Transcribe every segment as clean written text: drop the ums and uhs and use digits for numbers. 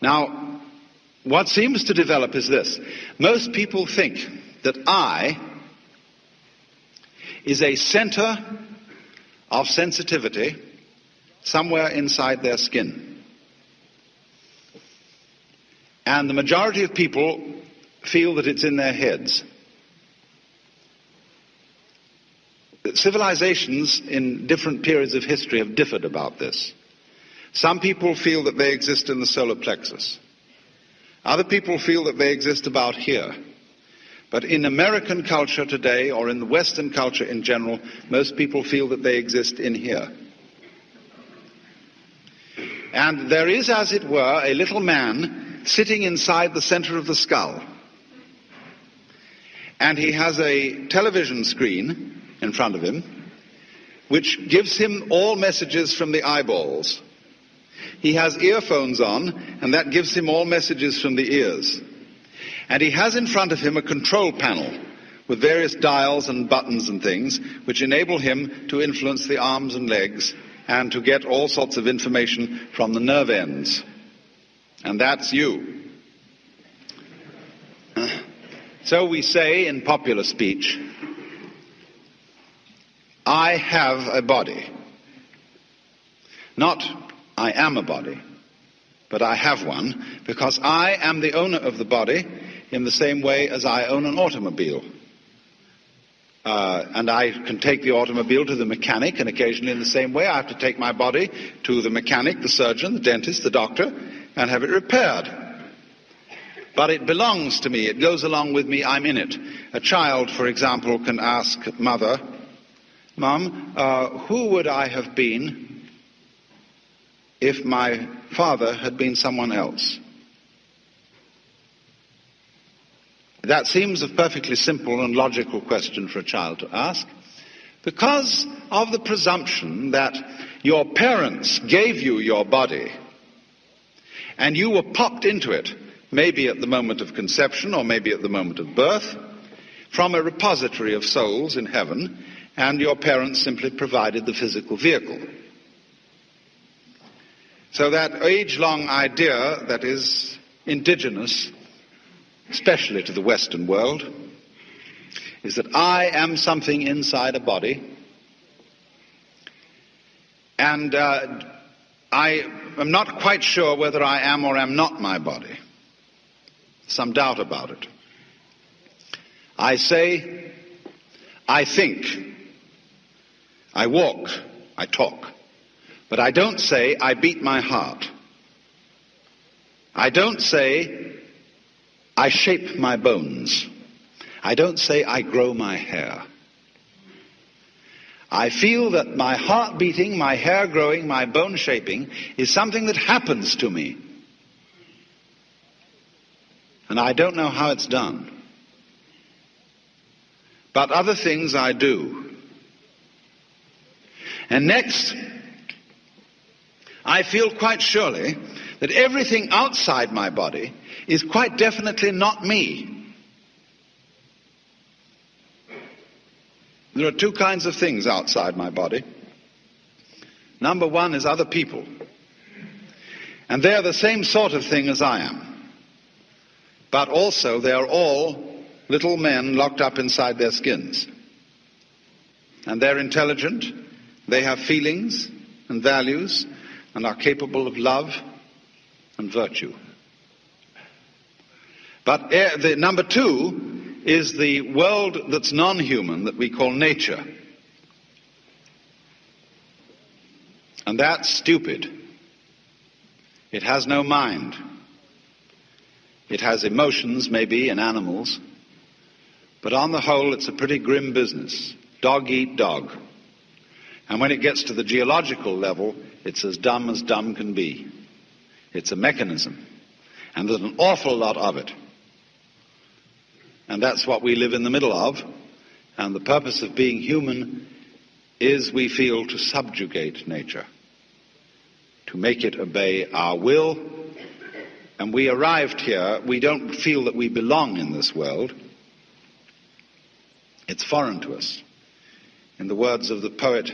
Now, what seems to develop is this. Most people think that I is a center of sensitivity somewhere inside their skin. And the majority of people feel that it's in their heads. Civilizations in different periods of history have differed about this. Some people feel that they exist in the solar plexus. Other people feel that they exist about here. But in American culture today, or in the Western culture in general, most people feel that they exist in here. And there is, as it were, a little man sitting inside the center of the skull. And he has a television screen in front of him, which gives him all messages from the eyeballs. He has earphones on, and that gives him all messages from the ears. And he has in front of him a control panel with various dials and buttons and things which enable him to influence the arms and legs and to get all sorts of information from the nerve ends. And that's you. So we say in popular speech, I have a body. Not I am a body, but I have one, because I am the owner of the body in the same way as I own an automobile. And I can take the automobile to the mechanic, and occasionally in the same way I have to take my body to the mechanic, the surgeon, the dentist, the doctor, and have it repaired. But it belongs to me. It goes along with me. I'm in it. A child, for example, can ask mother, Mom, who would I have been if my father had been someone else? That seems a perfectly simple and logical question for a child to ask, because of the presumption that your parents gave you your body and you were popped into it, maybe at the moment of conception or maybe at the moment of birth, from a repository of souls in heaven, and your parents simply provided the physical vehicle. So that age-long idea that is indigenous, especially to the Western world, is that I am something inside a body, and I am not quite sure whether I am or am not my body. Some doubt about it. I say, I think, I walk, I talk, but I don't say I beat my heart. I don't say I shape my bones. I don't say I grow my hair. I feel that my heart beating, my hair growing, my bone shaping is something that happens to me. And I don't know how it's done. But other things I do. And next, I feel quite surely that everything outside my body is quite definitely not me. There are two kinds of things outside my body. Number one is other people. And they're the same sort of thing as I am. But also they are all little men locked up inside their skins. And they're intelligent, they have feelings and values, and are capable of love and virtue. But the number two is the world that's non-human, that we call nature. And that's stupid. It has no mind. It has emotions, maybe, in animals, but on the whole it's a pretty grim business. Dog eat dog. And when it gets to the geological level, it's as dumb can be. It's a mechanism, and there's an awful lot of it. And that's what we live in the middle of, and the purpose of being human is, we feel, to subjugate nature, to make it obey our will. And we arrived here, we don't feel that we belong in this world. It's foreign to us. In the words of the poet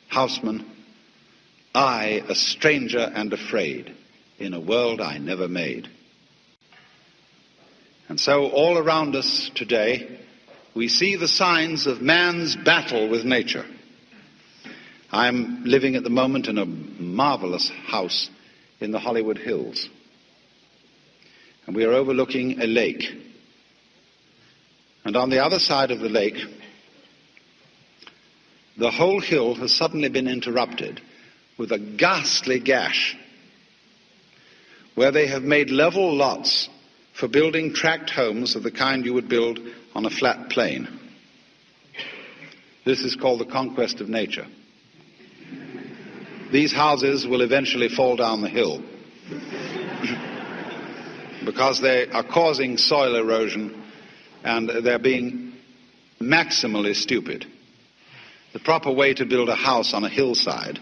Houseman, I, a stranger and afraid, in a world I never made. And so all around us today, we see the signs of man's battle with nature. I'm living at the moment in a marvelous house in the Hollywood Hills. And we are overlooking a lake. And on the other side of the lake, the whole hill has suddenly been interrupted with a ghastly gash where they have made level lots for building tract homes of the kind you would build on a flat plain. This is called the conquest of nature. These houses will eventually fall down the hill because they are causing soil erosion and they're being maximally stupid. The proper way to build a house on a hillside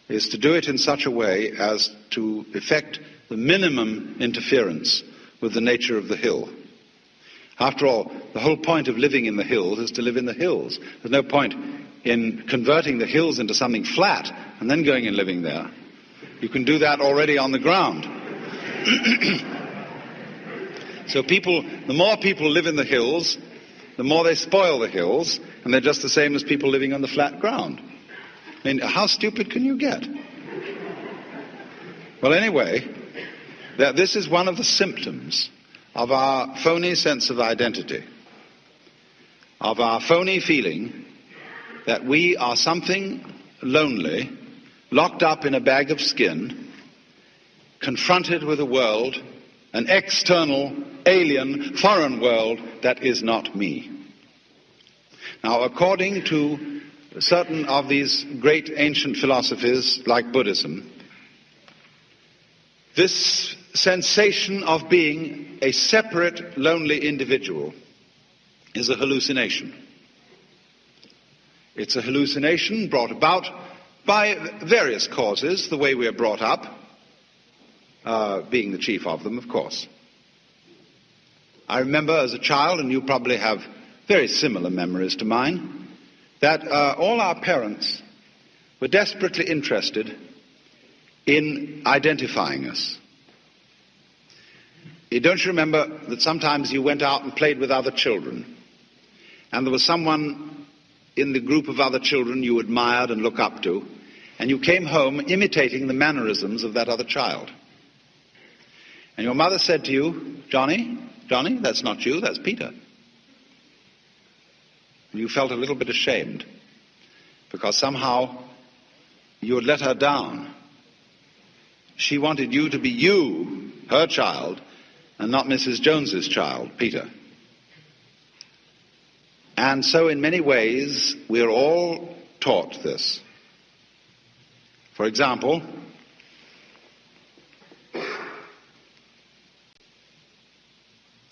is to do it in such a way as to effect the minimum interference with the nature of the hill. After all, the whole point of living in the hills is to live in the hills. There's no point in converting the hills into something flat and then going and living there. You can do that already on the ground. So the more people live in the hills, the more they spoil the hills, and they're just the same as people living on the flat ground. I mean, how stupid can you get? Well, anyway, this is one of the symptoms of our phony sense of identity, of our phony feeling that we are something lonely, locked up in a bag of skin, confronted with a world, an external, alien, foreign world that is not me. Now, according to certain of these great ancient philosophies like Buddhism, this sensation of being a separate, lonely individual is a hallucination. It's a hallucination brought about by various causes, the way we are brought up, being the chief of them, of course. I remember as a child, and you probably have very similar memories to mine, that all our parents were desperately interested in identifying us. Don't you remember that sometimes you went out and played with other children, and there was someone in the group of other children you admired and looked up to, and you came home imitating the mannerisms of that other child? And your mother said to you, Johnny, that's not you, that's Peter. And you felt a little bit ashamed because somehow you had let her down. She wanted you to be you, her child, and not Mrs. Jones's child, Peter. And so in many ways, we are all taught this. For example,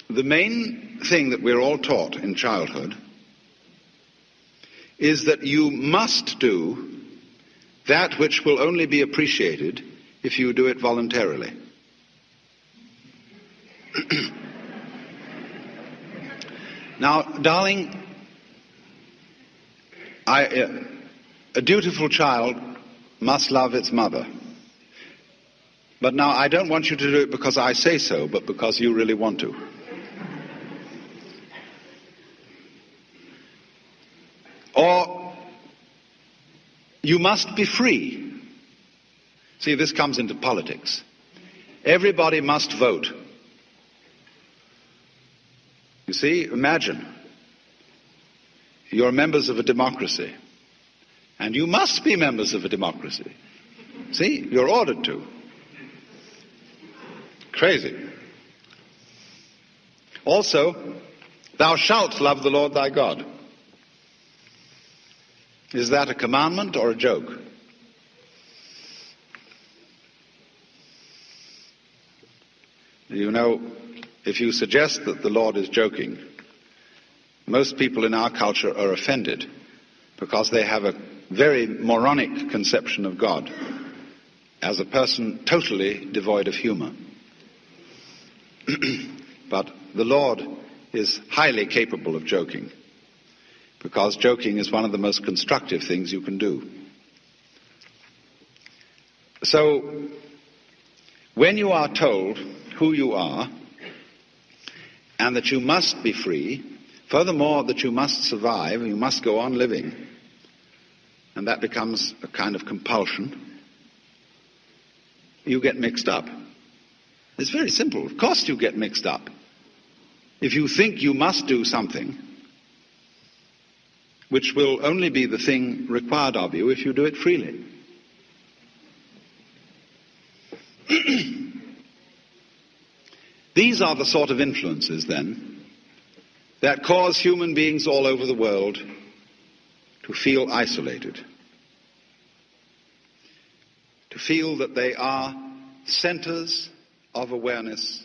the main thing that we're all taught in childhood is that you must do that which will only be appreciated if you do it voluntarily. Now, darling, a dutiful child must love its mother. But now I don't want you to do it because I say so, but because you really want to. Or you must be free. See, this comes into politics. Everybody must vote. You see, imagine, you're members of a democracy, and you must be members of a democracy. See, you're ordered to. Crazy. Also, thou shalt love the Lord thy God. Is that a commandment or a joke? You know, if you suggest that the Lord is joking, most people in our culture are offended because they have a very moronic conception of God as a person totally devoid of humor. But the Lord is highly capable of joking, because joking is one of the most constructive things you can do. So, When you are told who you are and that you must be free, furthermore that you must survive, you must go on living, and that becomes a kind of compulsion, you get mixed up. It's very simple. Of course you get mixed up. If you think you must do something, which will only be the thing required of you if you do it freely. These are the sort of influences, then, that cause human beings all over the world to feel isolated, to feel that they are centers of awareness